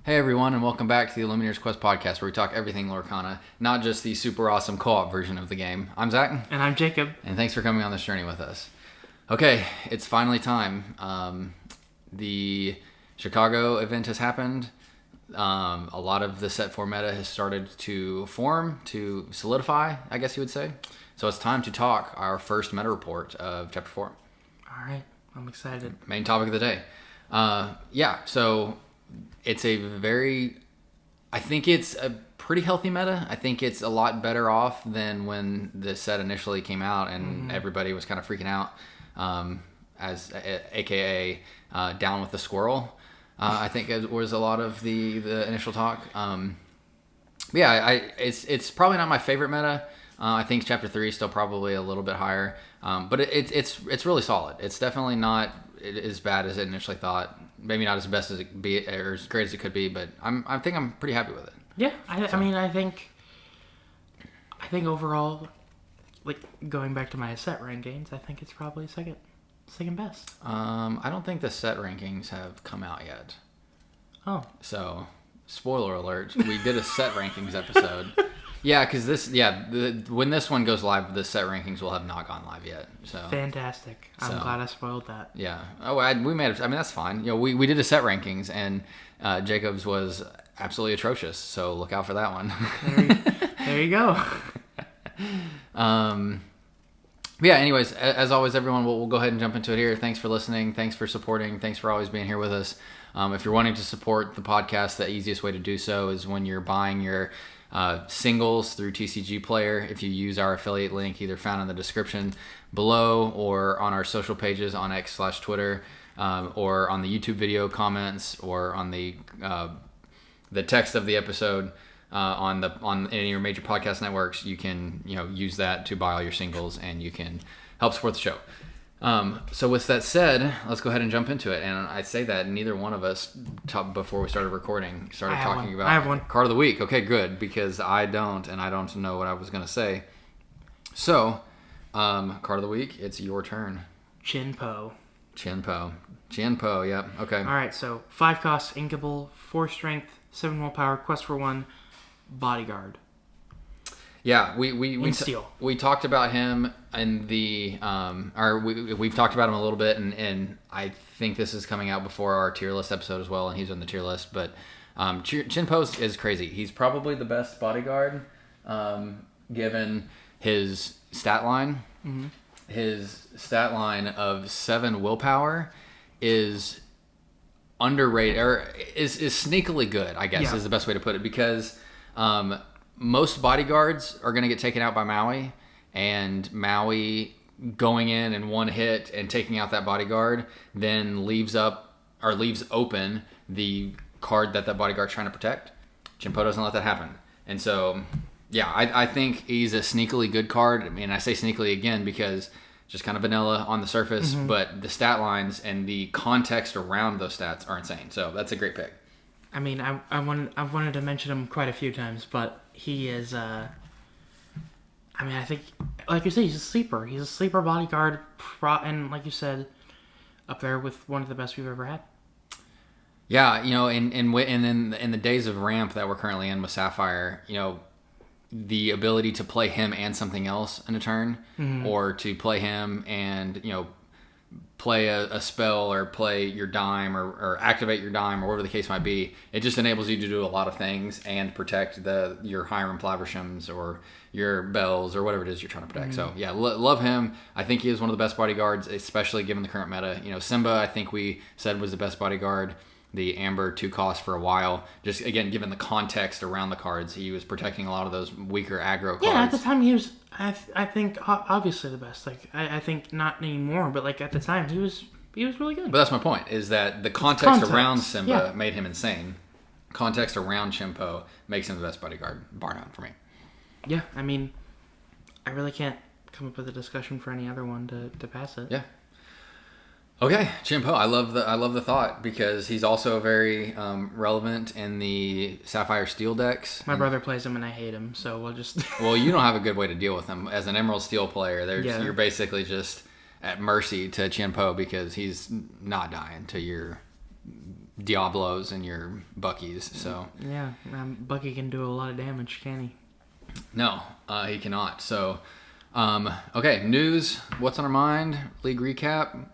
Hey everyone, and welcome back to the Illumineers Quest podcast, where we talk everything Lorcana, not just the super awesome co-op version of the game. I'm Zach. And I'm Jacob. And thanks for coming on this journey with us. Okay, it's finally time. The Chicago event has happened. A lot of the set 4 meta has started to form, to solidify, I guess you would say. So it's time to talk our first meta report of Chapter 4. All right, I'm excited. Main topic of the day. So it's I think it's a pretty healthy meta. I think it's a lot better off than when the set initially came out and everybody was kind of freaking out, aka down with the squirrel. I think it was a lot of the initial talk. It's probably not my favorite meta. I think Chapter 3 is still probably a little bit higher, but it's really solid. It's definitely not as bad as it initially thought. Maybe not as best as it could be, or as great as it could be, but I think I'm pretty happy with it. Yeah, I think overall, like going back to my set rankings, I think it's probably second best. I don't think the set rankings have come out yet. Oh, so spoiler alert: we did a set rankings episode. Yeah, because when this one goes live, the set rankings will have not gone live yet. So fantastic! I'm glad I spoiled that. Yeah. Oh, we made it. I mean, that's fine. We did a set rankings, and Jacob's was absolutely atrocious. So look out for that one. There you go. Anyways, as always, everyone, we'll go ahead and jump into it here. Thanks for listening. Thanks for supporting. Thanks for always being here with us. If you're wanting to support the podcast, the easiest way to do so is when you're buying your singles through TCG Player. If you use our affiliate link, either found in the description below or on our social pages on X/Twitter, or on the YouTube video comments, or on the text of the episode on any of your major podcast networks, you can use that to buy all your singles, and you can help support the show. So with that said, let's go ahead and jump into it. And I say that neither one of us, before we started recording, talking about I have one. Card of the Week. Okay, good, because I don't know what I was going to say. So, Card of the Week, it's your turn. Chinpo, yep, okay. All right, so 5 costs, Inkable, 4 strength, 7 willpower, quest for 1, bodyguard. Yeah, we talked about him in the we've talked about him a little bit, and I think this is coming out before our tier list episode as well, and he's on the tier list. But Chinpo is crazy. He's probably the best bodyguard, given his stat line. Mm-hmm. His stat line of 7 willpower is underrated, or is sneakily good, I guess, is the best way to put it, because most bodyguards are going to get taken out by Maui, and Maui going in one hit and taking out that bodyguard then leaves open the card that bodyguard's trying to protect. Chinpo doesn't let that happen. And so, I think he's a sneakily good card. I mean, I say sneakily again because just kind of vanilla on the surface, but the stat lines and the context around those stats are insane. So that's a great pick. I mean, I've wanted to mention him quite a few times, but he is, I think, like you said, he's a sleeper. He's a sleeper bodyguard, and like you said, up there with one of the best we've ever had. Yeah, in the days of ramp that we're currently in with Sapphire, the ability to play him and something else in a turn, or to play him and, play a spell, or play your dime, or activate your dime, or whatever the case might be. It just enables you to do a lot of things and protect your Hiram Flavershams or your Bells or whatever it is you're trying to protect. So love him. I think he is one of the best bodyguards, especially given the current meta. Simba, I think we said, was the best bodyguard. The Amber 2 cost for a while. Just again, given the context around the cards, he was protecting a lot of those weaker aggro cards. Yeah, at the time he was, I think, obviously the best. Like I think not anymore, but like at the time he was really good. But that's my point, is that the context around Simba made him insane. Context around Chinpo makes him the best bodyguard, bar none, for me. Yeah, I mean, I really can't come up with a discussion for any other one to pass it. Yeah. Okay, Chinpo. I love the thought, because he's also very relevant in the Sapphire Steel decks. My brother plays him and I hate him, so we'll just. Well, you don't have a good way to deal with him as an Emerald Steel player. You're basically just at mercy to Chinpo, because he's not dying to your Diablos and your Buckies. So yeah, Bucky can do a lot of damage, can he? No, he cannot. So, okay, news. What's on our mind? League recap.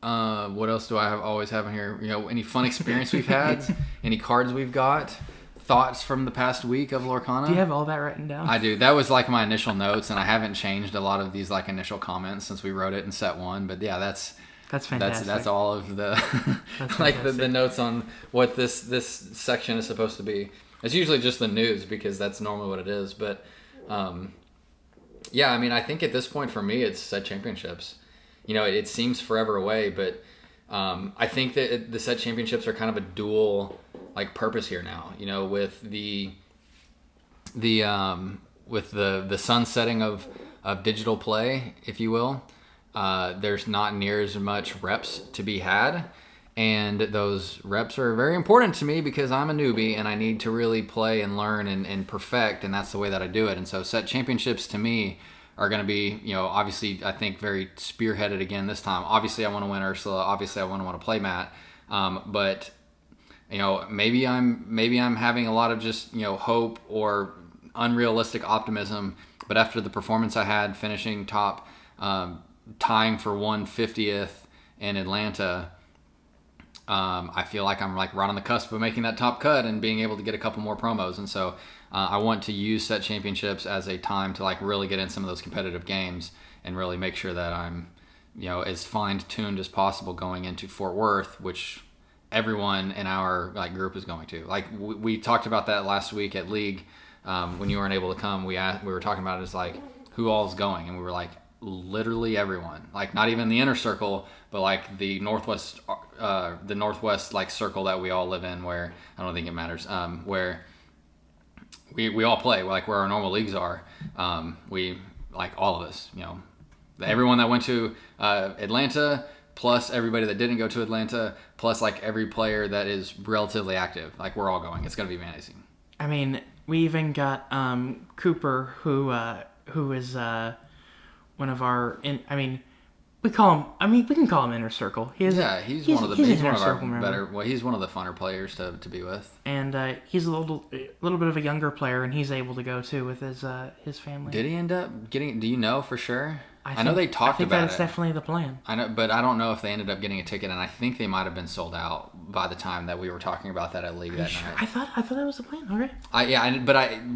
What else do I always have in here? Any fun experience we've had? Any cards we've got? Thoughts from the past week of Lorcana? Do you have all that written down? I do. That was like my initial notes, and I haven't changed a lot of these like initial comments since we wrote it in set 1. But yeah, that's fantastic. That's all of the like the notes on what this section is supposed to be. It's usually just the news because that's normally what it is. But yeah, I mean, I think at this point for me, it's set championships. It seems forever away, but I think that the set championships are kind of a dual like purpose here now. With the sunsetting of digital play, if you will, there's not near as much reps to be had, and those reps are very important to me because I'm a newbie and I need to really play and learn and perfect, and that's the way that I do it. And so set championships to me are going to be, obviously I think very spearheaded again this time. Obviously I want to win Ursula. Obviously I want to play Matt. But maybe I'm having a lot of just, hope or unrealistic optimism. But after the performance I had finishing top, tying for 150th in Atlanta, I feel like I'm like right on the cusp of making that top cut and being able to get a couple more promos. And so I want to use set championships as a time to like really get in some of those competitive games and really make sure that I'm, as fine-tuned as possible going into Fort Worth, which everyone in our like group is going to. Like we talked about that last week at League when you weren't able to come. We were talking about it as like who all is going, and we were like literally everyone. Like not even the inner circle, but like the northwest like circle that we all live in, where I don't think it matters, where we all play, like where our normal leagues are. We like all of us, everyone that went to Atlanta, plus everybody that didn't go to Atlanta, plus like every player that is relatively active. Like we're all going. It's gonna be amazing. I mean, we even got Cooper, who is one of our. We call him. I mean, we can call him Inner Circle. He's one of our better. Well, he's one of the funner players to be with. And he's a little bit of a younger player, and he's able to go too with his family. Did he end up getting? Do you know for sure? I know they talked about it. I think that's definitely the plan. I know, but I don't know if they ended up getting a ticket, and I think they might have been sold out by the time that we were talking about that at League that night. I thought that was the plan. Okay.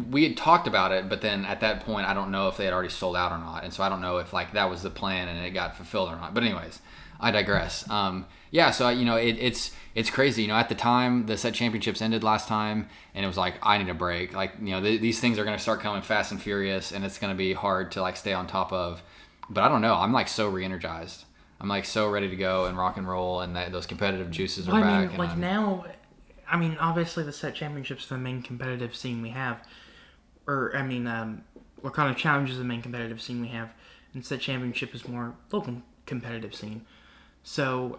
We had talked about it, but then at that point, I don't know if they had already sold out or not, and so I don't know if like that was the plan and it got fulfilled or not. But anyways, I digress. So it's crazy. At the time the set championships ended last time, and it was like I need a break. Like these things are going to start coming fast and furious, and it's going to be hard to like stay on top of. But I don't know. I'm like so re-energized. I'm like so ready to go and rock and roll, and those competitive juices are back. Obviously the set championships are the main competitive scene we have, what kind of challenges the main competitive scene we have, and set championship is more local competitive scene. So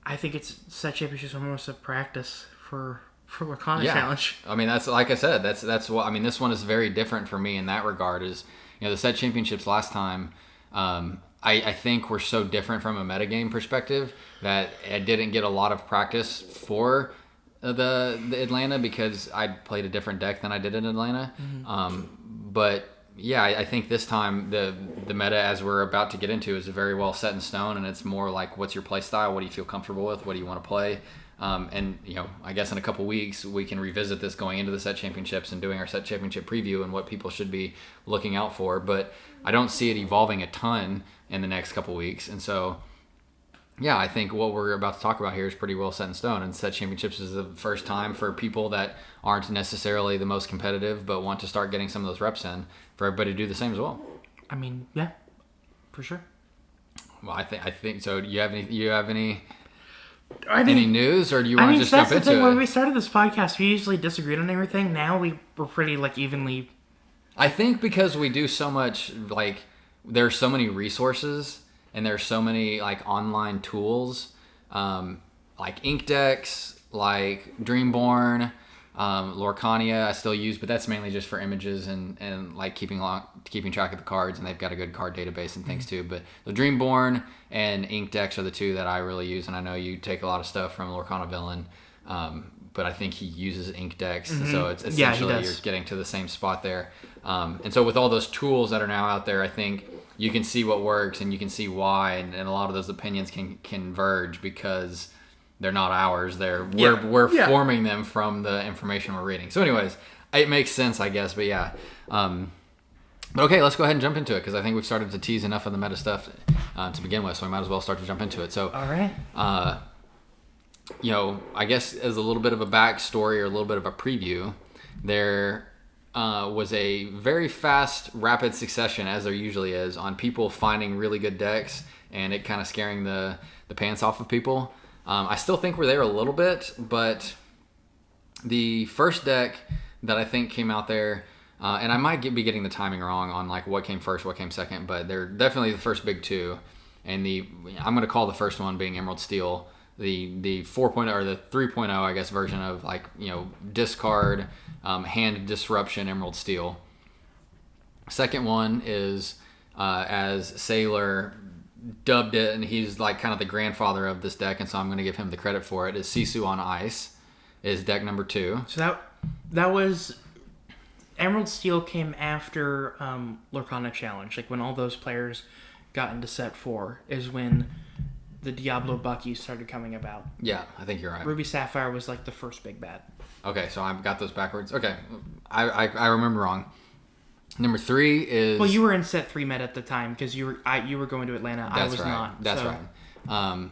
I think it's set championships are almost a practice for Lorcana challenge. I mean, that's like I said. That's what I mean. This one is very different for me in that regard. Is the set championships last time, I think were so different from a metagame perspective that I didn't get a lot of practice for the Atlanta because I played a different deck than I did in Atlanta. Mm-hmm. But yeah, I think this time the meta, as we're about to get into, is very well set in stone, and it's more like what's your play style, what do you feel comfortable with, what do you want to play. And I guess in a couple weeks we can revisit this going into the set championships and doing our set championship preview and what people should be looking out for. But I don't see it evolving a ton in the next couple weeks. And so, yeah, I think what we're about to talk about here is pretty well set in stone. And set championships is the first time for people that aren't necessarily the most competitive but want to start getting some of those reps in, for everybody to do the same as well. I mean, yeah, for sure. Well, I think so. Do you have any any news, or do you want to just jump into it? When we started this podcast, we usually disagreed on everything. Now we're pretty like evenly. I think because we do so much, like there's so many resources and there's so many like online tools, like Ink Decks, like Dreamborn, Lorcania I still use, but that's mainly just for images and like keeping track of the cards, and they've got a good card database and things too. But the Dreamborn and Ink decks are the two that I really use, and I know you take a lot of stuff from Lorcana Villain, but I think he uses Ink decks, so it's essentially you're getting to the same spot there. And so with all those tools that are now out there, I think you can see what works and you can see why, and a lot of those opinions can converge because they're not ours. We're forming them from the information we're reading. So anyways, it makes sense, I guess. But yeah. But okay, let's go ahead and jump into it because I think we've started to tease enough of the meta stuff to begin with. So we might as well start to jump into it. So all right. I guess as a little bit of a backstory or a little bit of a preview, there was a very fast, rapid succession, as there usually is, on people finding really good decks and it kind of scaring the pants off of people. I still think we're there a little bit, but the first deck that I think came out there, and I might be getting the timing wrong on like what came first, what came second, but they're definitely the first big two. And I'm going to call the first one being Emerald Steel, the 4.0 or the 3.0, I guess, version of like, discard, hand disruption Emerald Steel. Second one is, as Sailor dubbed it, and he's like kind of the grandfather of this deck, and so I'm going to give him the credit for it, is Sisu on Ice, is deck number 2. So that was... Emerald Steel came after Lorcana Challenge. Like when all those players got into set 4 is when the Diablo Bucky started coming about. Yeah, I think you're right. Ruby Sapphire was like the first big bad. Okay, so I've got those backwards. Okay, I remember wrong. Number 3 is... Well, you were in set 3 meta at the time because you were going to Atlanta. I was not. That's right.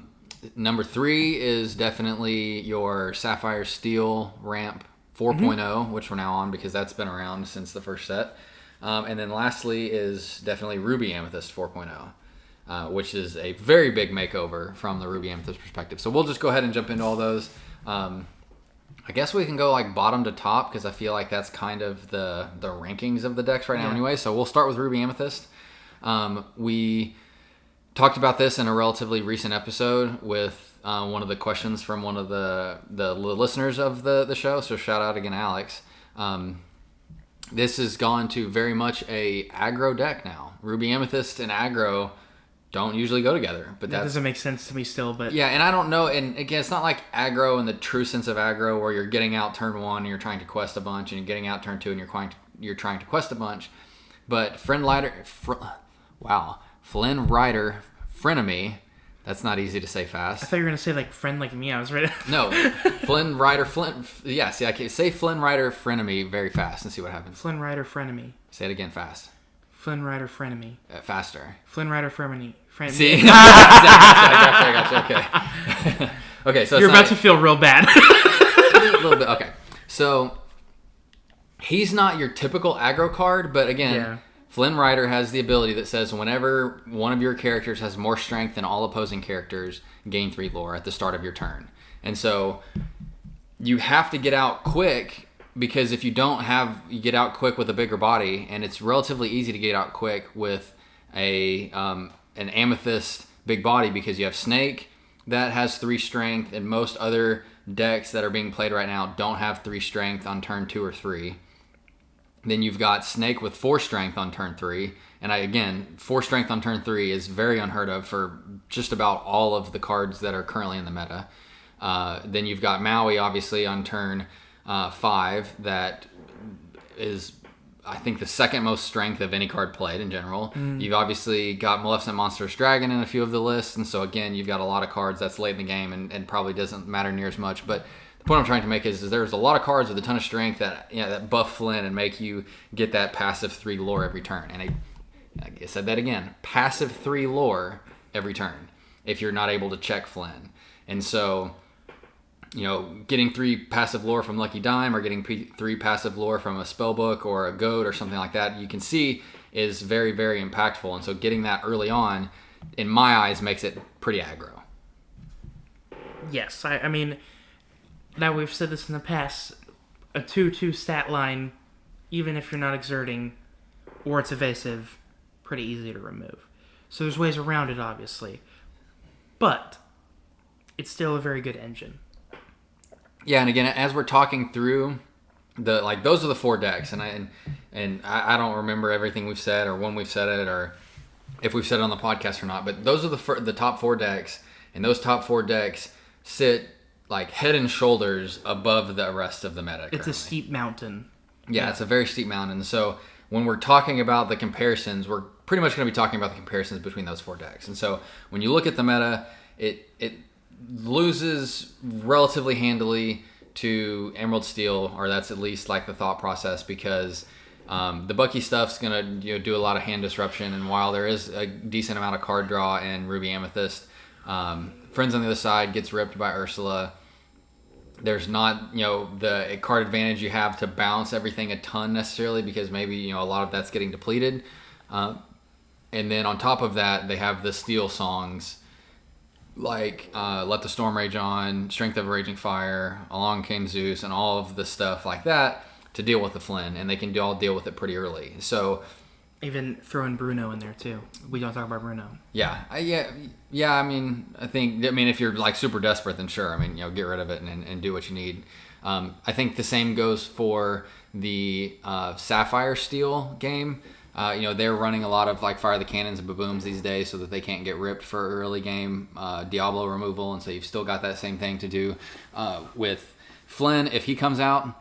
Number 3 is definitely your Sapphire Steel ramp 4.0, which we're now on because that's been around since the first set. And then lastly is definitely Ruby Amethyst 4.0, which is a very big makeover from the Ruby Amethyst perspective. So we'll just go ahead and jump into all those. I guess we can go like bottom to top because I feel like that's kind of the rankings of the decks right now anyway. So we'll start with Ruby Amethyst. We talked about this in a relatively recent episode with one of the questions from one of the listeners of the show. So shout out again, Alex. This has gone to very much a aggro deck now. Ruby Amethyst and aggro don't usually go together, but that doesn't make sense to me still. But yeah, and I don't know. And again, it's not like aggro in the true sense of aggro, where you're getting out turn 1 and you're trying to quest a bunch, and you're getting out turn 2 and you're trying to quest a bunch. But Flynn Rider, Frenemy. That's not easy to say fast. I thought you were gonna say like friend like me. I was ready. No, Flynn Rider Yeah, see, I can say Flynn Rider Frenemy very fast and see what happens. Flynn Rider Frenemy. Say it again fast. Flynn Rider Frenemy. Faster. Flynn Rider Frenemy. See? I gotcha. Okay. Okay, so you're about to feel real bad. A little bit. Okay. So he's not your typical aggro card, but again, Flynn Rider has the ability that says whenever one of your characters has more strength than all opposing characters, gain 3 lore at the start of your turn. And so you have to get out quick, because if you don't you get out quick with a bigger body, and it's relatively easy to get out quick with an Amethyst big body, because you have Snake that has 3 strength, and most other decks that are being played right now don't have 3 strength on turn 2 or 3. Then you've got Snake with 4 strength on turn 3. And 4 strength on turn 3 is very unheard of for just about all of the cards that are currently in the meta. Then you've got Maui, obviously, on turn 5. That is, I think, the second most strength of any card played in general. You've obviously got Maleficent Monstrous Dragon in a few of the lists. And so, again, you've got a lot of cards that's late in the game and probably doesn't matter near as much. But the point I'm trying to make is there's a lot of cards with a ton of strength that buff Flynn and make you get that passive 3 lore every turn. And I said that again, passive 3 lore every turn if you're not able to check Flynn. And so, getting 3 passive lore from Lucky Dime or getting 3 passive lore from a spellbook or a goat or something like that, you can see is very, very impactful. And so getting that early on, in my eyes, makes it pretty aggro. Yes, I mean... Now, we've said this in the past, a 2/2 stat line, even if you're not exerting or it's evasive, pretty easy to remove. So there's ways around it, obviously. But it's still a very good engine. Yeah, and again, as we're talking through those are the 4 decks, and I don't remember everything we've said or when we've said it or if we've said it on the podcast or not. But those are the top 4 decks, and those top 4 decks sit like head and shoulders above the rest of the meta. It's a steep mountain. Yeah, it's a very steep mountain. So when we're talking about the comparisons, we're pretty much going to be talking about the comparisons between those 4 decks. And so when you look at the meta, it loses relatively handily to Emerald Steel, or that's at least like the thought process, because the Bucky stuff's going to do a lot of hand disruption, and while there is a decent amount of card draw in Ruby Amethyst, Friends on the Other Side gets ripped by Ursula. There's not the card advantage you have to balance everything a ton necessarily, because maybe a lot of that's getting depleted, and then on top of that they have the Steel songs like Let the Storm Rage On, Strength of a Raging Fire, Along Came Zeus, and all of the stuff like that to deal with the Flynn, and they can all deal with it pretty early. So even throwing Bruno in there too. We don't talk about Bruno. Yeah. I mean, if you're like super desperate, then sure. Get rid of it and do what you need. I think the same goes for the Sapphire Steel game. They're running a lot of like Fire the Cannons and Babooms these days so that they can't get ripped for early game Diablo removal, and so you've still got that same thing to do with Flynn if he comes out.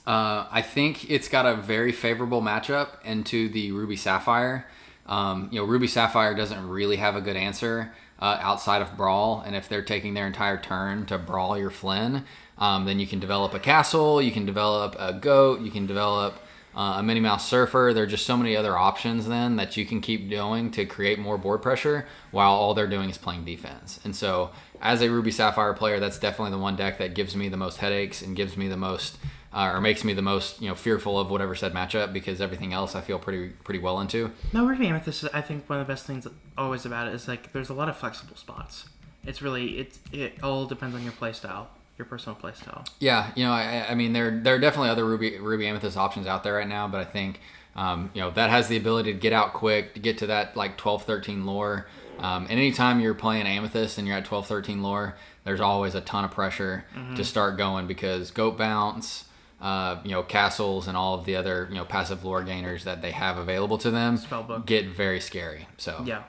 I think it's got a very favorable matchup into the Ruby Sapphire. Ruby Sapphire doesn't really have a good answer outside of Brawl, and if they're taking their entire turn to Brawl your Flynn, then you can develop a castle, you can develop a goat, you can develop a Minnie Mouse Surfer. There are just so many other options then that you can keep doing to create more board pressure while all they're doing is playing defense. And so as a Ruby Sapphire player, that's definitely the one deck that gives me the most headaches and gives me the most or makes me the most fearful of whatever said matchup, because everything else I feel pretty well into. No, Ruby Amethyst, I think one of the best things always about it is like there's a lot of flexible spots. It's really it all depends on your play style. Your personal play style. Yeah, there are definitely other Ruby Amethyst options out there right now, but I think that has the ability to get out quick, to get to that like 12-13 lore. And anytime you're playing Amethyst and you're at 12-13 lore, there's always a ton of pressure to start going, because Goat Bounce, castles, and all of the other passive lore gainers that they have available to them get very scary. So yeah.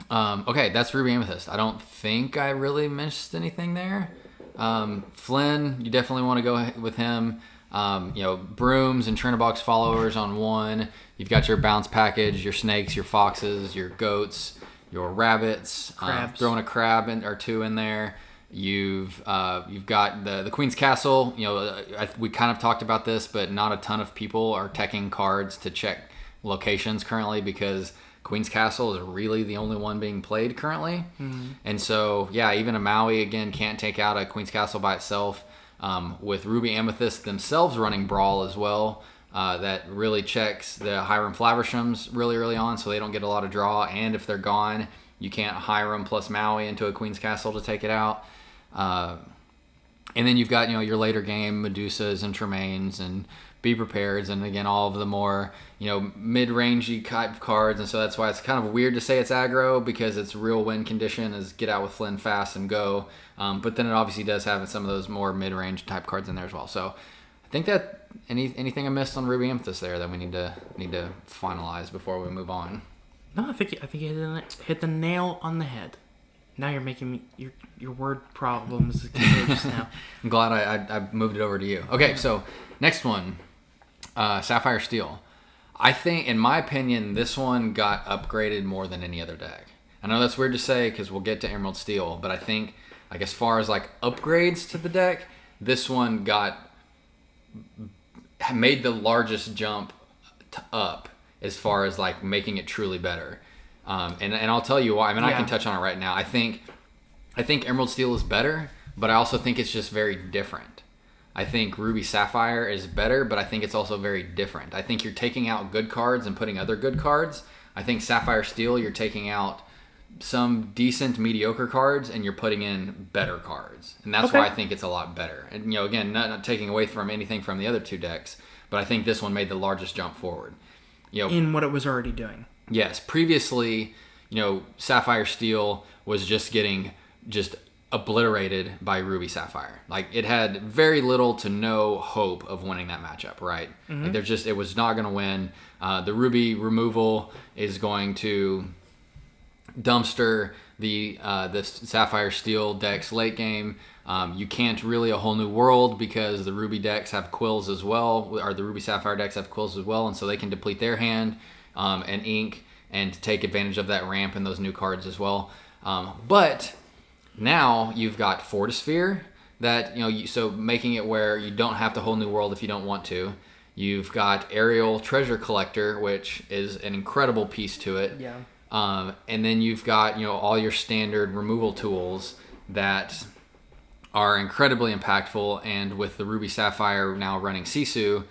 Okay, that's Ruby Amethyst. I don't think I really missed anything there. Flynn, you definitely want to go with him. Brooms and Churnabox followers on 1. You've got your bounce package, your snakes, your foxes, your goats, your rabbits, throwing a crab or 2 in there. You've got the Queen's Castle. We kind of talked about this, but not a ton of people are teching cards to check locations currently, because Queen's Castle is really the only one being played currently. And so, yeah, even a Maui, again, can't take out a Queen's Castle by itself. With Ruby Amethyst themselves running Brawl as well, that really checks the Hiram Flavershams really early on, so they don't get a lot of draw. And if they're gone, you can't Hiram plus Maui into a Queen's Castle to take it out. And then you've got, your later game Medusas and Tremaines and Be Prepared, and again, all of the more, mid-rangey type cards. And so that's why it's kind of weird to say it's aggro, because its real win condition is get out with Flynn fast and go. But then it obviously does have some of those more mid-range type cards in there as well. So I think that anything I missed on Ruby Amethyst there that we need to finalize before we move on. No, I think you hit the nail on the head. Now you're making me your word problems contagious now. I'm glad I moved it over to you. Okay, so next one, Sapphire Steel. I think, in my opinion, this one got upgraded more than any other deck. I know that's weird to say because we'll get to Emerald Steel, but I think, like, as far as like upgrades to the deck, this one made the largest jump up as far as like making it truly better. And I'll tell you why. I can touch on it right now. I think Emerald Steel is better, but I also think it's just very different. I think Ruby Sapphire is better, but I think it's also very different. I think you're taking out good cards and putting other good cards. I think Sapphire Steel, you're taking out some decent mediocre cards and you're putting in better cards. And that's why I think it's a lot better. And, again, not taking away from anything from the other 2 decks, but I think this one made the largest jump forward. In what it was already doing. Yes. Previously, Sapphire Steel was just getting obliterated by Ruby Sapphire. Like, it had very little to no hope of winning that matchup, right? Mm-hmm. Like, it was not going to win. The Ruby removal is going to dumpster the Sapphire Steel decks late game. You can't really a whole new world because the Ruby decks have quills as well, or the Ruby Sapphire decks have quills as well, and so they can deplete their hand and ink and take advantage of that ramp and those new cards as well. But now you've got Fortisphere that, so making it where you don't have to whole new world if you don't want to. You've got Aerial Treasure Collector, which is an incredible piece to it. Yeah. And then you've got, all your standard removal tools that are incredibly impactful. And with the Ruby Sapphire now running Sisu,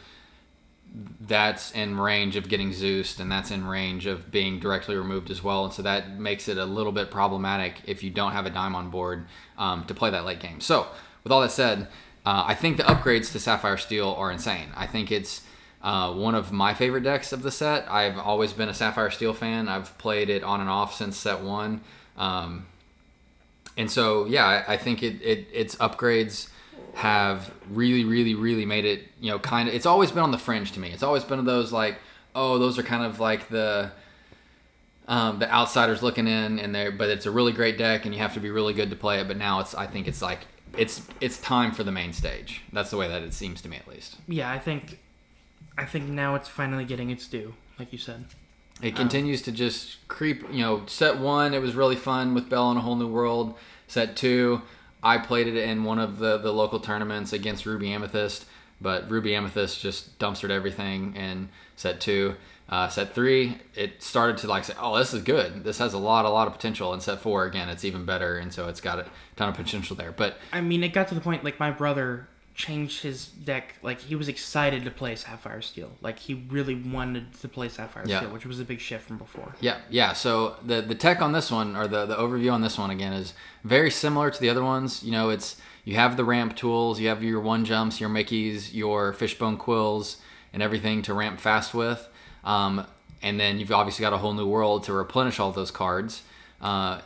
that's in range of getting Zeused, and that's in range of being directly removed as well. And so that makes it a little bit problematic if you don't have a dime on board to play that late game. So with all that said, I think the upgrades to Sapphire Steel are insane. I think it's one of my favorite decks of the set. I've always been a Sapphire Steel fan. I've played it on and off since set 1. And so, yeah, I think its upgrades have really, really, really made it, kind of, it's always been on the fringe to me. It's always been of those like, oh, those are kind of like the outsiders looking in, but it's a really great deck and you have to be really good to play it. But now I think it's like, it's time for the main stage. That's the way that it seems to me, at least. Yeah, I think now it's finally getting its due, like you said. It continues to just creep. Set 1, it was really fun with Bell in a Whole New World. Set 2, I played it in one of the local tournaments against Ruby Amethyst, but Ruby Amethyst just dumpstered everything in set 2. Set 3, it started to say, oh, this is good. This has a lot of potential. And set 4, again, it's even better, and so it's got a ton of potential there. But I mean, it got to the point, like, my brother changed his deck. Like, he was excited to play Sapphire Steel. Like, he really wanted to play Sapphire Steel, which was a big shift from before. Yeah. So the tech on this one, or the overview on this one, again, is very similar to the other ones. You have the ramp tools, you have your one jumps, your Mickeys, your fishbone quills, and everything to ramp fast with. And then you've obviously got a whole new world to replenish all those cards.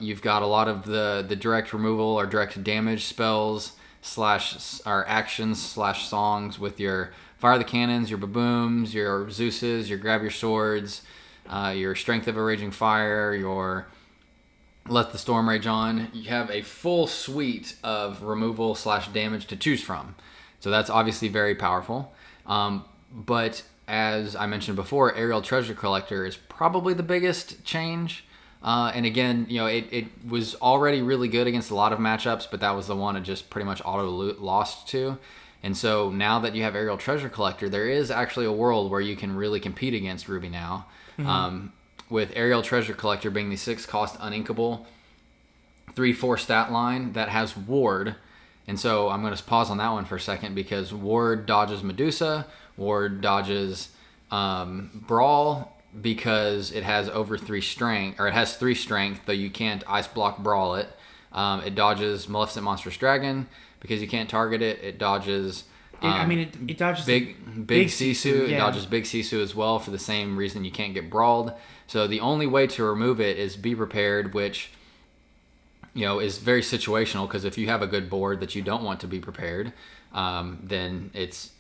You've got a lot of the direct removal or direct damage spells or actions / songs with your Fire the Cannons, your Babooms, your Zeuses, your Grab Your Swords, your Strength of a Raging Fire, your Let the Storm Rage On. You have a full suite of removal / damage to choose from. So that's obviously very powerful. But as I mentioned before, Aerial Treasure Collector is probably the biggest change. And again, it was already really good against a lot of matchups, but that was the one it just pretty much auto lost to. And so now that you have Aerial Treasure Collector, there is actually a world where you can really compete against Ruby now. Mm-hmm. With Aerial Treasure Collector being the 6-cost uninkable 3/4 stat line that has Ward. And so I'm going to pause on that one for a second because Ward dodges Medusa, Ward dodges Brawl, because it has over 3 strength, or it has 3 strength, though you can't ice block Brawl it. It dodges Maleficent Monstrous Dragon because you can't target it. It dodges. It dodges Big Sisu. Yeah. It dodges Big Sisu as well for the same reason you can't get brawled. So the only way to remove it is Be Prepared, which is very situational because if you have a good board that you don't want to be prepared, then it's.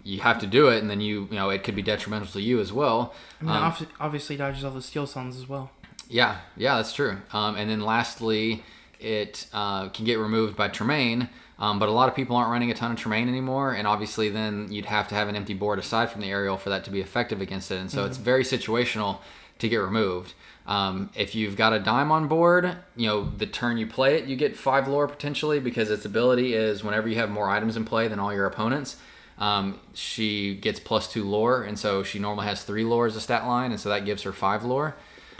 You have to do it, and then it could be detrimental to you as well. Obviously dodges all the Steel Suns as well. Yeah, that's true. And then lastly, it can get removed by Tremaine, but a lot of people aren't running a ton of Tremaine anymore, and obviously then you'd have to have an empty board aside from the Aerial for that to be effective against it, and so it's very situational to get removed. If you've got a dime on board, the turn you play it, you get 5 lore potentially because its ability is whenever you have more items in play than all your opponents, she gets +2 lore, and so she normally has 3 lore as a stat line, and so that gives her 5 lore.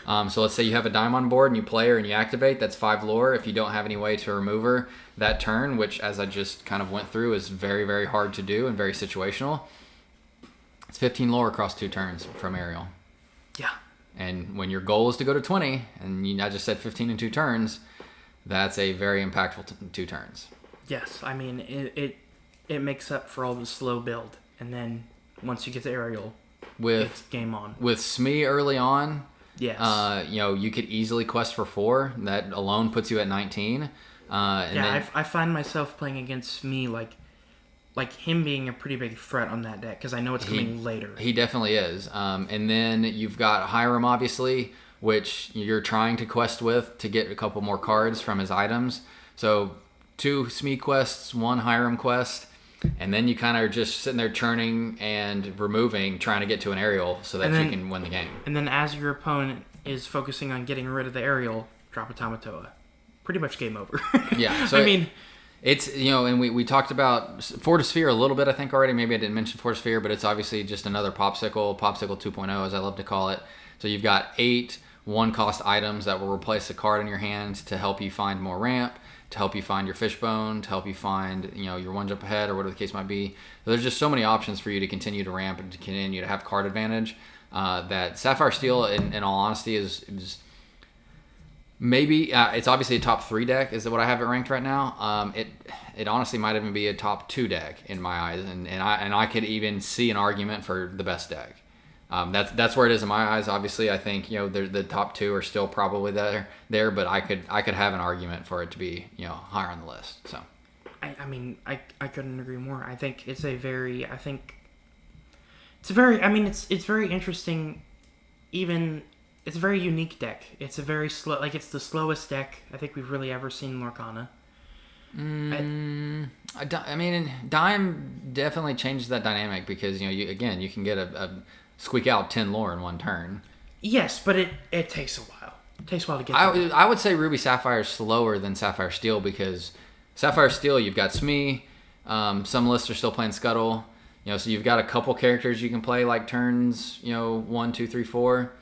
So let's say you have a dime on board and you play her and you activate, that's 5 lore. If you don't have any way to remove her that turn, which as I just kind of went through is very, very hard to do and very situational, it's 15 lore across 2 turns from Aerial. Yeah. And when your goal is to go to 20, and I just said 15 in 2 turns, that's a very impactful 2 turns. Yes, I mean, it makes up for all the slow build, and then once you get to Aerial, it's game on. With Smee early on, yes, you could easily quest for 4. That alone puts you at 19. I find myself playing against me like him being a pretty big threat on that deck because I know it's coming later. He definitely is. And then you've got Hiram, obviously, which you're trying to quest with to get a couple more cards from his items. So 2 Smee quests, 1 Hiram quest, and then you kind of are just sitting there churning and removing, trying to get to an aerial so that you can win the game. And then as your opponent is focusing on getting rid of the aerial, drop a Tamatoa. Pretty much game over. Yeah. So it's, and we talked about Fortisphere a little bit, I think, already. Maybe I didn't mention Fortisphere, but it's obviously just another Popsicle 2.0, as I love to call it. So you've got 8 1-cost items that will replace a card in your hand to help you find more ramp, to help you find your fishbone, to help you find, your 1 jump ahead or whatever the case might be. So there's just so many options for you to continue to ramp and to continue to have card advantage that Sapphire Steel, in all honesty, is maybe it's obviously a top 3 deck is what I have it ranked right now. It honestly might even be a top 2 deck in my eyes, and I could even see an argument for the best deck. That's where it is in my eyes. Obviously, I think the top 2 are still probably there, but I could have an argument for it to be higher on the list. So, I couldn't agree more. I think it's very interesting. Even it's a very unique deck. It's a very slow, it's the slowest deck I think we've really ever seen in Lorcana. Dime definitely changes that dynamic because you can get a squeak out 10 lore in 1 turn. Yes, but it takes a while. It takes a while to get there. I would say Ruby Sapphire is slower than Sapphire Steel because Sapphire Steel, you've got Smee. Some lists are still playing Scuttle. So you've got a couple characters you can play like turns, 1, 2, 3, 4.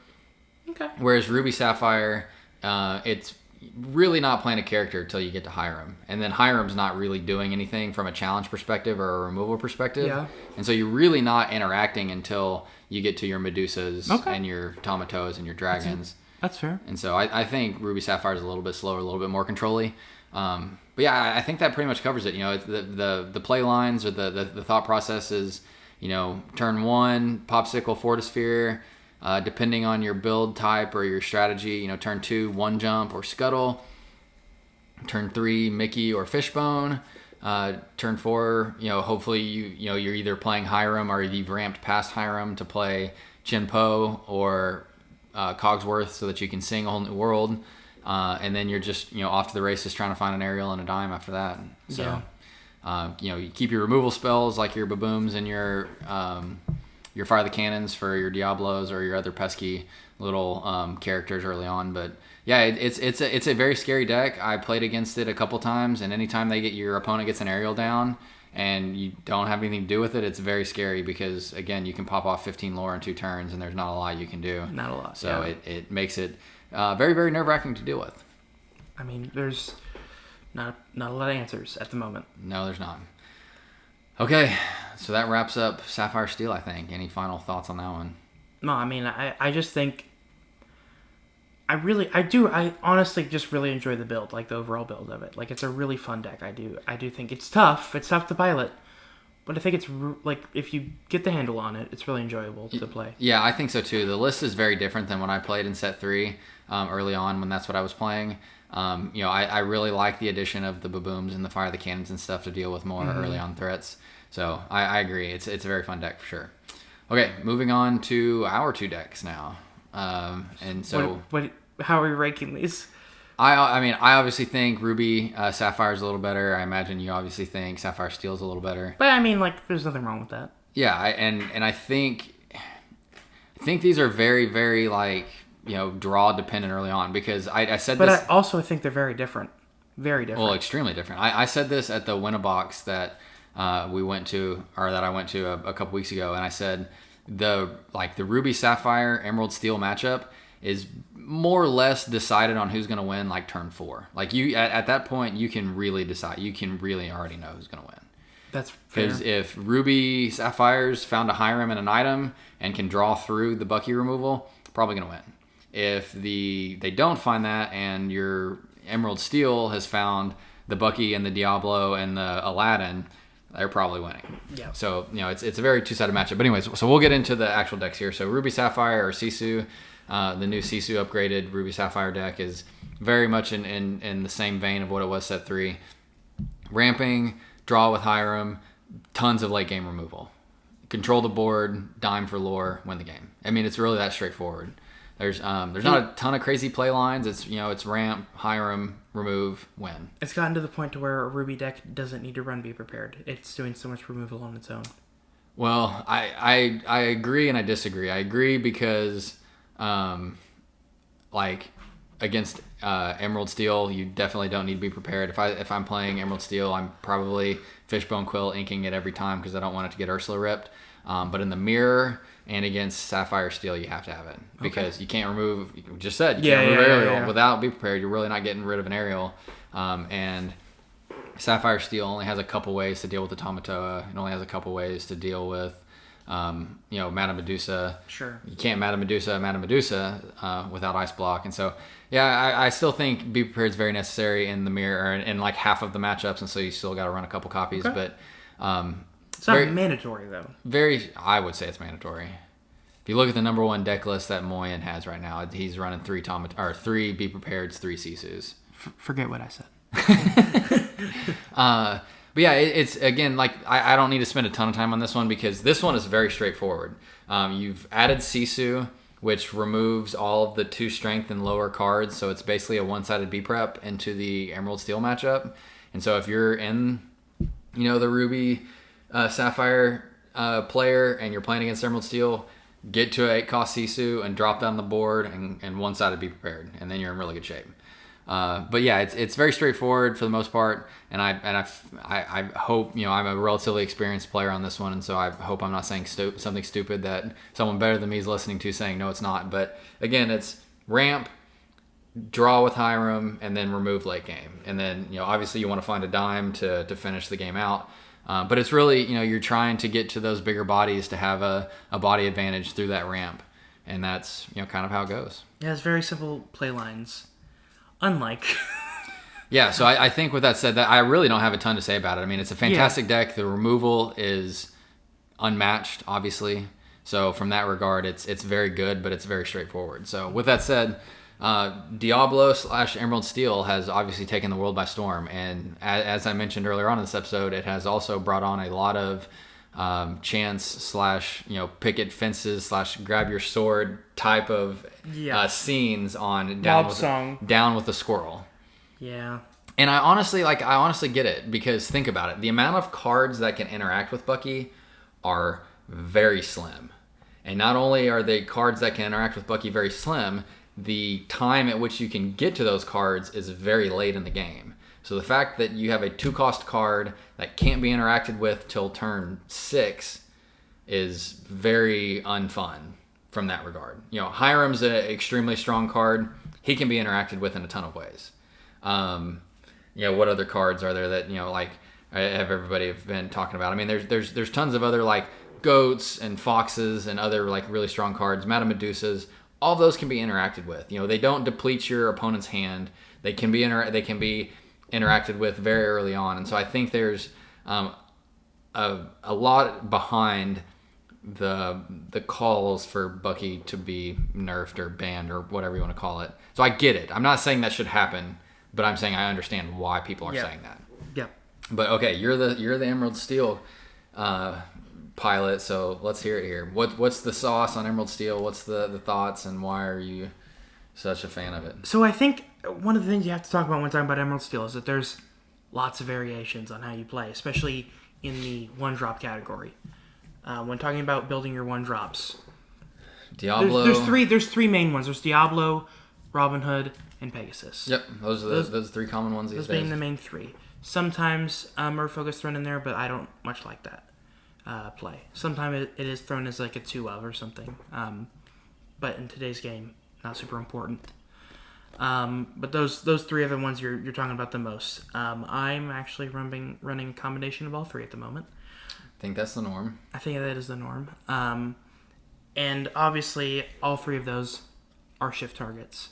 Okay. Whereas Ruby Sapphire, it's really not playing a character until you get to Hiram. And then Hiram's not really doing anything from a challenge perspective or a removal perspective. Yeah. And so you're really not interacting until you get to your Medusas and your Tamatoas and your Dragons. That's fair. And so I think Ruby Sapphire is a little bit slower, a little bit more control-y. But yeah, I think that pretty much covers it. It's the play lines or the thought process is, turn 1, Popsicle, Fortisphere. Depending on your build type or your strategy, turn 2, 1 jump or Scuttle. Turn 3, Mickey or Fishbone. Turn 4, hopefully you're either playing Hiram or you've ramped past Hiram to play Chinpo or Cogsworth so that you can sing a whole new world. And then you're just, off to the races trying to find an aerial and a dime after that. So, you keep your removal spells like your Babooms and your Fire the Cannons for your Diablos or your other pesky little characters early on. But yeah, it's a very scary deck. I played against it a couple times, and anytime your opponent gets an aerial down and you don't have anything to do with it, it's very scary because, again, you can pop off 15 lore in 2 turns and there's not a lot you can do. Not a lot. So it makes it very, very nerve-wracking to deal with. There's not a lot of answers at the moment. No, there's not. Okay, so that wraps up Sapphire Steel, I think. Any final thoughts on that one? No, I just think I honestly just really enjoy the build, the overall build of it. It's a really fun deck. I do think it's tough. It's tough to pilot, but I think it's if you get the handle on it, it's really enjoyable to play. Yeah, I think so too. The list is very different than when I played in set 3 early on when that's what I was playing. I really like the addition of the Babooms and the Fire the Cannons and stuff to deal with more early on threats. So I agree. It's a very fun deck for sure. Okay, moving on to our 2 decks now. And so how are we ranking these? I obviously think Ruby Sapphire is a little better. I imagine you obviously think Sapphire Steel is a little better. But there's nothing wrong with that. Yeah, and I think these are very, very draw dependent early on because I said but this. But I also think they're very different. Very different. Well, extremely different. I said this at the Win-A-Box that we went to, or that I went to a couple weeks ago, and I said the Ruby Sapphire Emerald Steel matchup is more or less decided on who's going to win turn 4. At that point you can really decide. You can really already know who's going to win. That's fair. Because if Ruby Sapphires found a Hiram and an item and can draw through the Bucky removal, probably going to win. If they don't find that and your Emerald Steel has found the Bucky and the Diablo and the Aladdin, they're probably winning. Yeah. So, it's a very two-sided matchup. But anyways, so we'll get into the actual decks here. So Ruby Sapphire or Sisu, the new Sisu upgraded Ruby Sapphire deck is very much in the same vein of what it was set 3. Ramping, draw with Hiram, tons of late game removal. Control the board, dime for lore, win the game. I mean, it's really that straightforward. There's not a ton of crazy play lines. It's ramp, Hiram, remove, win. It's gotten to the point to where a Ruby deck doesn't need to run Be Prepared. It's doing so much removal on its own. Well, I agree and I disagree. I agree because, against Emerald Steel, you definitely don't need to be prepared. If I'm playing Emerald Steel, I'm probably Fishbone Quill inking it every time because I don't want it to get Ursula ripped. But in the mirror and against Sapphire Steel, you have to have it because you can't remove. You just said you can't remove aerial without Be Prepared. You're really not getting rid of an aerial. And Sapphire Steel only has a couple ways to deal with the Tamatoa. It only has a couple ways to deal with, Madame Medusa. Sure. You can't Madame Medusa without Ice Block. And so, I still think Be Prepared is very necessary in the mirror in like half of the matchups. And so you still got to run a couple copies. Okay. But it's not mandatory, though. I would say it's mandatory. If you look at the number 1 deck list that Moyen has right now, he's running 3 Be Prepareds, 3 Sisus. Forget what I said. But yeah, it's again, like I don't need to spend a ton of time on this one because this one is very straightforward. You've added Sisu, which removes all of the 2 strength and lower cards, so it's basically a one-sided B prep into the Emerald Steel matchup. And so if you're in, the Ruby Sapphire player and you're playing against Emerald Steel, get to an 8-cost Sisu and drop down the board and one-sided Be Prepared, and then you're in really good shape. But yeah, it's very straightforward for the most part, and I hope I'm a relatively experienced player on this one, and so I hope I'm not saying something stupid that someone better than me is listening to saying no, it's not. But again, it's ramp, draw with Hiram, and then remove late game, and then obviously you want to find a dime to finish the game out. But it's really you're trying to get to those bigger bodies to have a body advantage through that ramp, and that's kind of how it goes. Yeah, it's very simple play lines. Unlike. Yeah, so I think with that said, that I really don't have a ton to say about it. I mean, it's a fantastic deck. The removal is unmatched, obviously. So from that regard, it's very good, but it's very straightforward. So with that said, Diablo/Emerald Steel has obviously taken the world by storm. And as I mentioned earlier on in this episode, it has also brought on a lot of chance / picket fences / grab your sword type of scenes on down with the squirrel. Yeah. And I honestly get it because think about it. The amount of cards that can interact with Bucky are very slim. And not only are they cards that can interact with Bucky very slim, the time at which you can get to those cards is very late in the game. So the fact that you have a 2-cost card that can't be interacted with till turn 6 is very unfun from that regard. Hiram's an extremely strong card. He can be interacted with in a ton of ways. What other cards are there that have everybody have been talking about? I mean, there's tons of other like goats and foxes and other like really strong cards. Madame Medusas. All of those can be interacted with. They don't deplete your opponent's hand. They can be interacted with very early on, and so I think there's a lot behind the calls for Bucky to be nerfed or banned or whatever you want to call it. So I get it. I'm not saying that should happen, but I'm saying I understand why people are saying that. Yeah. But okay, you're the Emerald Steel pilot, so let's hear it here. What's the sauce on Emerald Steel? What's the thoughts, and why are you such a fan of it? So I think one of the things you have to talk about when talking about Emerald Steel is that there's lots of variations on how you play, especially in the 1-drop category. When talking about building your 1-drops, Diablo. There's three main ones. There's Diablo, Robin Hood, and Pegasus. Yep, those are those 3 common ones these days. Those being the main 3. Sometimes Focus thrown in there, but I don't much like that play. Sometimes it is thrown as like a 2 of or something. But in today's game, not super important. But those 3 are the ones you're talking about the most. I'm actually running a combination of all 3 at the moment. I think that's the norm. I think that is the norm. And obviously, all 3 of those are shift targets.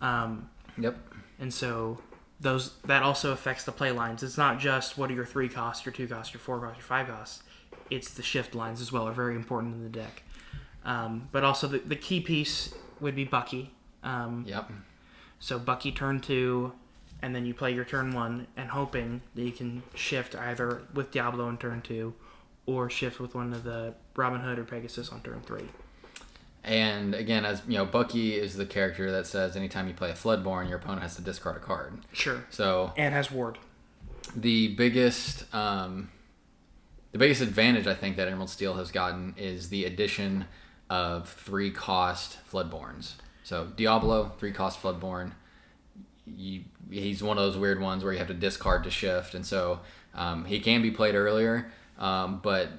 Yep. And so that also affects the play lines. It's not just what are your 3 costs, your 2 costs, your 4 costs, your 5 costs. It's the shift lines as well are very important in the deck. But also the key piece would be Bucky. Yep. So Bucky turn 2, and then you play your turn 1, and hoping that you can shift either with Diablo in turn 2, or shift with one of the Robin Hood or Pegasus on turn 3. And again, as you know, Bucky is the character that says anytime you play a Floodborn, your opponent has to discard a card. Sure. So and has ward. The biggest advantage I think that Emerald Steel has gotten is the addition of 3-cost Floodborns. So Diablo, 3-cost Floodborn. He's one of those weird ones where you have to discard to shift, and so he can be played earlier. But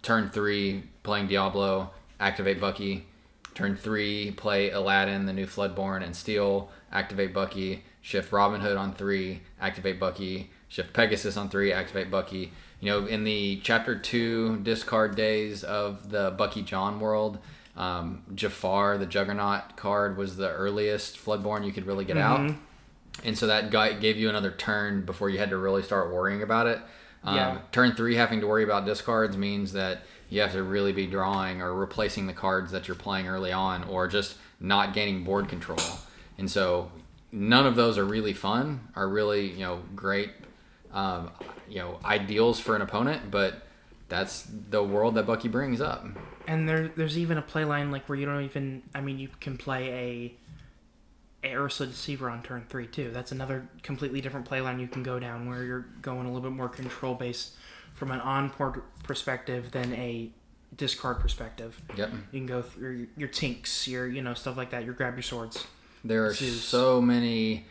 turn 3 playing Diablo, activate Bucky. Turn 3 play Aladdin, the new Floodborn, and Steel, activate Bucky. Shift Robin Hood on 3, activate Bucky. Shift Pegasus on 3, activate Bucky. In the Chapter 2 discard days of the Bucky John world, Jafar, the Juggernaut card, was the earliest Floodborn you could really get out. And so that gave you another turn before you had to really start worrying about it. Turn 3 having to worry about discards means that you have to really be drawing or replacing the cards that you're playing early on, or just not gaining board control. And so none of those are really fun, are really great ideals for an opponent, but that's the world that Bucky brings up. And there's even a play line where you don't even, you can play a Ursula Deceiver on turn 3 too. That's another completely different play line you can go down, where you're going a little bit more control based from an on-board perspective than a discard perspective. Yep. You can go through your tinks, your stuff like that. You grab your swords. There are so many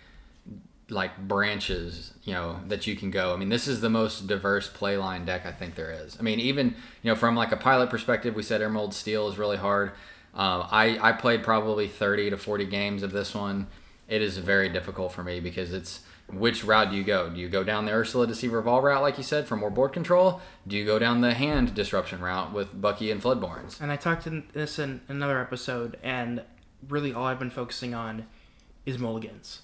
branches that you can go. This is the most diverse playline deck I think there is. Even from a pilot perspective, we said Emerald Steel is really hard. I played probably 30 to 40 games of this one. It is very difficult for me because it's, which route do you go? Do you go down the Ursula Deceiver Vol route, like you said, for more board control? Do you go down the hand disruption route with Bucky and Floodborns? And I talked to this in another episode, and really all I've been focusing on is mulligans.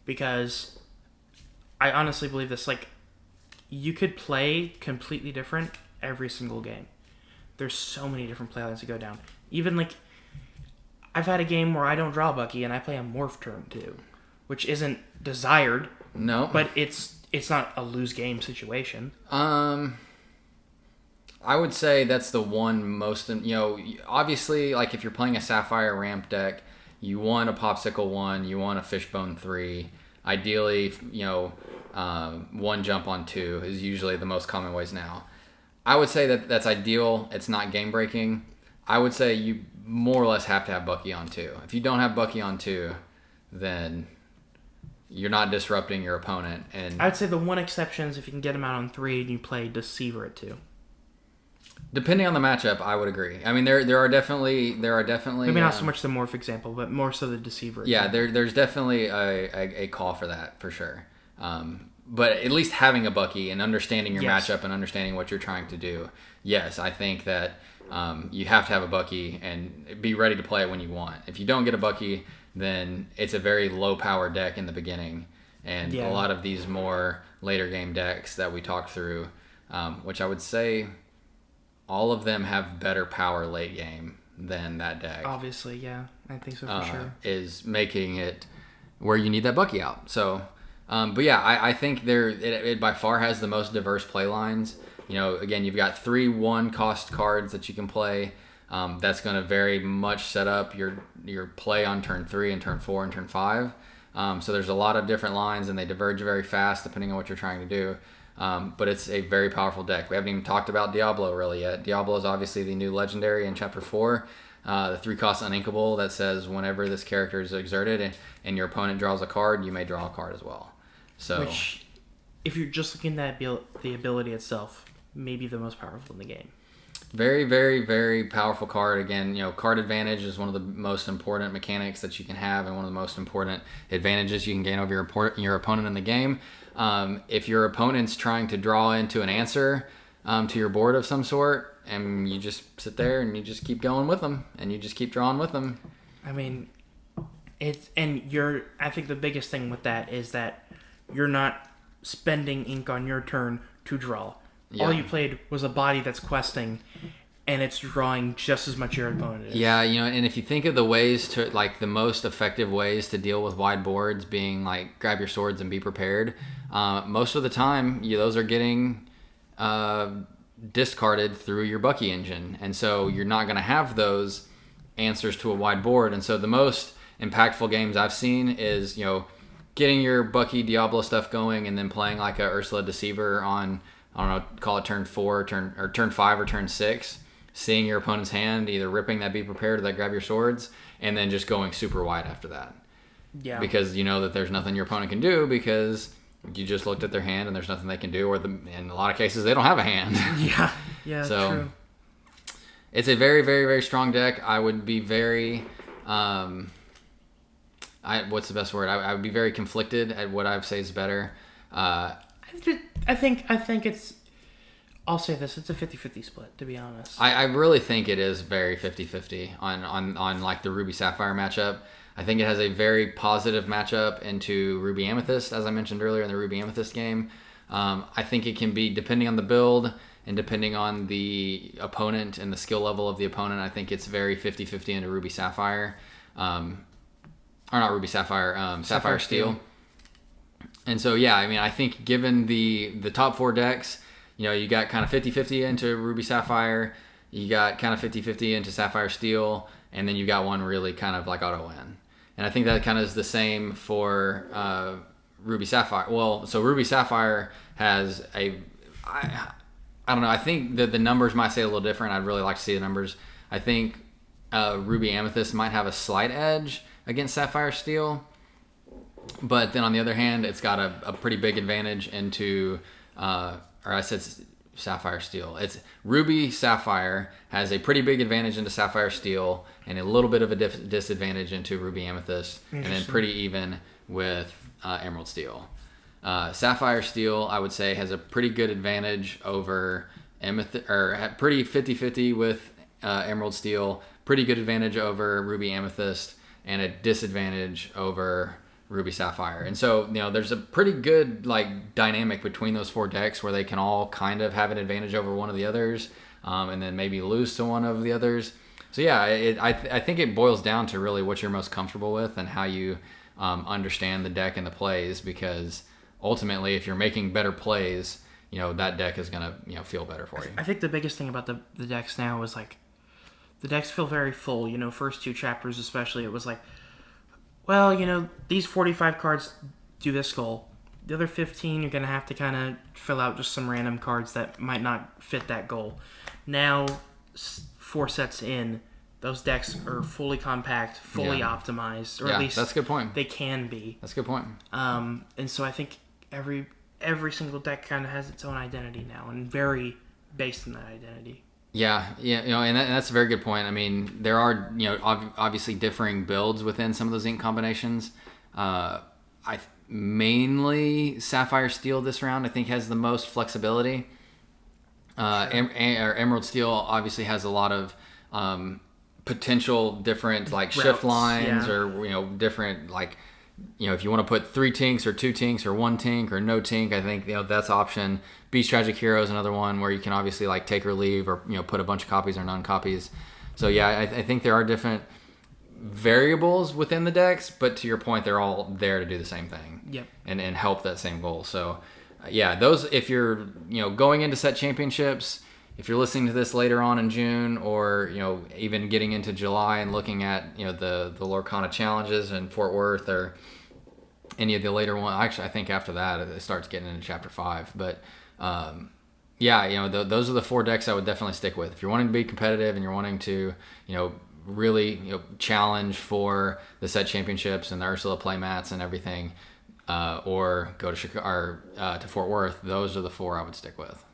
Because I honestly believe this, you could play completely different every single game. There's so many different playlines to go down. Even I've had a game where I don't draw Bucky and I play a Morph turn 2, which isn't desired. No. But it's not a lose game situation. I would say that's the one most, obviously, if you're playing a Sapphire Ramp deck, you want a Popsicle 1, you want a Fishbone 3. Ideally, 1 jump on 2 is usually the most common ways now. I would say that's ideal. It's not game breaking. I would say you more or less have to have Bucky on 2. If you don't have Bucky on 2, then you're not disrupting your opponent. And I'd say the one exception is if you can get him out on 3 and you play Deceiver at 2. Depending on the matchup, I would agree. There are definitely maybe not so much the Morph example, but more so the Deceiver. Yeah, there's definitely a call for that for sure. But at least having a Bucky and understanding your matchup and understanding what you're trying to do. Yes, I think that you have to have a Bucky and be ready to play it when you want. If you don't get a Bucky, then it's a very low power deck in the beginning, and a lot of these more later game decks that we talked through, which I would say all of them have better power late game than that deck. Obviously, yeah, I think so for sure. Is making it where you need that Bucky out. So, but yeah, I think it by far has the most diverse play lines. Again, you've got 3 1-cost cards that you can play. That's going to very much set up your play on turn 3 and turn 4 and turn 5. So there's a lot of different lines, and they diverge very fast depending on what you're trying to do. But it's a very powerful deck. We haven't even talked about Diablo really yet. Diablo is obviously the new legendary in Chapter 4. The 3-cost Uninkable that says whenever this character is exerted and your opponent draws a card, you may draw a card as well. So, which, if you're just looking at the ability itself, may be the most powerful in the game. Very, very, very powerful card. Again, card advantage is one of the most important mechanics that you can have, and one of the most important advantages you can gain over your opponent in the game. If your opponent's trying to draw into an answer to your board of some sort, and you just sit there and you just keep going with them, and you just keep drawing with them. I think the biggest thing with that is that you're not spending ink on your turn to draw. Yeah. All you played was a body that's questing, and it's drawing just as much your opponent is. Yeah, and if you think of the ways to, like, the most effective ways to deal with wide boards being, like, grab your swords and be prepared, most of the time, those are getting discarded through your Bucky engine. And so you're not going to have those answers to a wide board. And so the most impactful games I've seen is, getting your Bucky Diablo stuff going and then playing, like, a Ursula Deceiver on, I don't know, call it turn 4, turn 5 or turn 6. Seeing your opponent's hand, either ripping that be prepared or that grab your swords, and then just going super wide after that. Yeah. Because you know that there's nothing your opponent can do because you just looked at their hand and there's nothing they can do, or in a lot of cases they don't have a hand. Yeah, so, true. It's a very, very, very strong deck. I would be very, what's the best word? I would be very conflicted at what I would say is better. I think it's. I'll say this, it's a 50-50 split, to be honest. I really think it is very 50-50 on like the Ruby Sapphire matchup. I think it has a very positive matchup into Ruby Amethyst, as I mentioned earlier in the Ruby Amethyst game. I think it can be, depending on the build and depending on the opponent and the skill level of the opponent, I think it's very 50-50 into Ruby Sapphire. Or not Ruby Sapphire, Sapphire Steel. And so, yeah, I mean, I think given the top 4 decks, you got kind of 50-50 into Ruby Sapphire, you got kind of 50-50 into Sapphire Steel, and then you got one really kind of like auto win. And I think that kind of is the same for Ruby Sapphire. Well, so Ruby Sapphire has I don't know, I think that the numbers might say a little different. I'd really like to see the numbers. I think Ruby Amethyst might have a slight edge against Sapphire Steel, but then on the other hand, it's got a pretty big advantage into... or I said Sapphire Steel. It's Ruby Sapphire has a pretty big advantage into Sapphire Steel and a little bit of a disadvantage into Ruby Amethyst, and then pretty even with Emerald Steel. Sapphire Steel, I would say, has a pretty good advantage over Amethyst, or pretty 50-50 with Emerald Steel, pretty good advantage over Ruby Amethyst, and a disadvantage over Ruby Sapphire. And so, there's a pretty good like dynamic between those 4 decks where they can all kind of have an advantage over one of the others, and then maybe lose to one of the others. So yeah, I think it boils down to really what you're most comfortable with and how you understand the deck and the plays, because ultimately if you're making better plays, that deck is going to feel better for you. I think the biggest thing about the decks now is like the decks feel very full. First 2 chapters especially, it was like, well, these 45 cards do this goal. The other 15, you're going to have to kind of fill out just some random cards that might not fit that goal. Now, 4 sets in, those decks are fully compact, fully optimized, or at least that's a good point. They can be. That's a good point. And so I think every single deck kind of has its own identity now, and very based on that identity. Yeah, and that's a very good point. I mean, there are, obviously differing builds within some of those ink combinations. Mainly Sapphire Steel this round, I think, has the most flexibility. Emerald Steel obviously has a lot of potential different like routes, shift lines, or different like if you want to put 3 tinks or 2 tinks or 1 tink or no tink, I think that's option. Beast Tragic Hero is another one where you can obviously like take or leave, or put a bunch of copies or non-copies. So yeah, I think there are different variables within the decks, but to your point, they're all there to do the same thing. Yep. And help that same goal. So yeah, those, if you're going into set championships, if you're listening to this later on in June, or even getting into July and looking at the Lorcana challenges in Fort Worth, or any of the later ones, actually I think after that it starts getting into Chapter 5. But those are the 4 decks I would definitely stick with if you're wanting to be competitive and you're wanting to really challenge for the set championships and the Ursula playmats and everything, or go to Chicago or to Fort Worth. Those are the 4 I would stick with.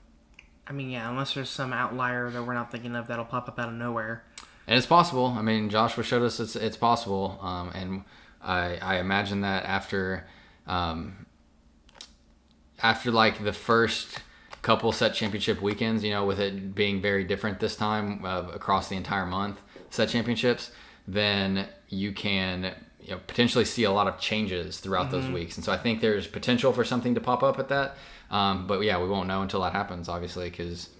I mean, yeah, unless there's some outlier that we're not thinking of that'll pop up out of nowhere. And it's possible. I mean, Joshua showed us it's possible. And I imagine that after like the first couple set championship weekends, with it being very different this time across the entire month, set championships, then you can potentially see a lot of changes throughout those weeks. And so I think there's potential for something to pop up at that. But yeah, we won't know until that happens, obviously, because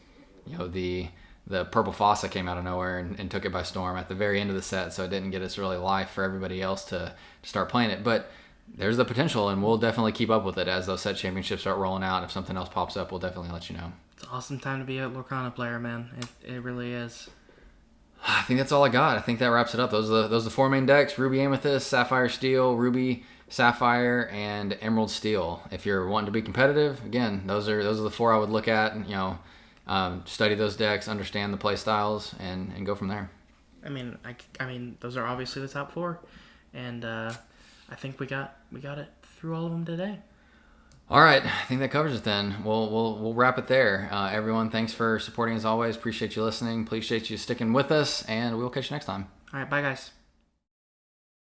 the the purple faucet came out of nowhere and took it by storm at the very end of the set, so it didn't get its really life for everybody else to start playing it. But there's the potential, and we'll definitely keep up with it as those set championships start rolling out. If something else pops up, we'll definitely let you know. It's an awesome time to be a Lorcana player, man. It really is. I think that's all I got. I think that wraps it up. Those are the 4 main decks: Ruby Amethyst, Sapphire Steel, Ruby Sapphire, and Emerald Steel. If you're wanting to be competitive, again, those are the 4 I would look at. Study those decks, understand the play styles, and go from there. I mean, those are obviously the top 4, and I think we got it through all of them today. All right, I think that covers it then. We'll wrap it there. Everyone, thanks for supporting as always. Appreciate you listening. Appreciate you sticking with us, and we'll catch you next time. All right, bye guys.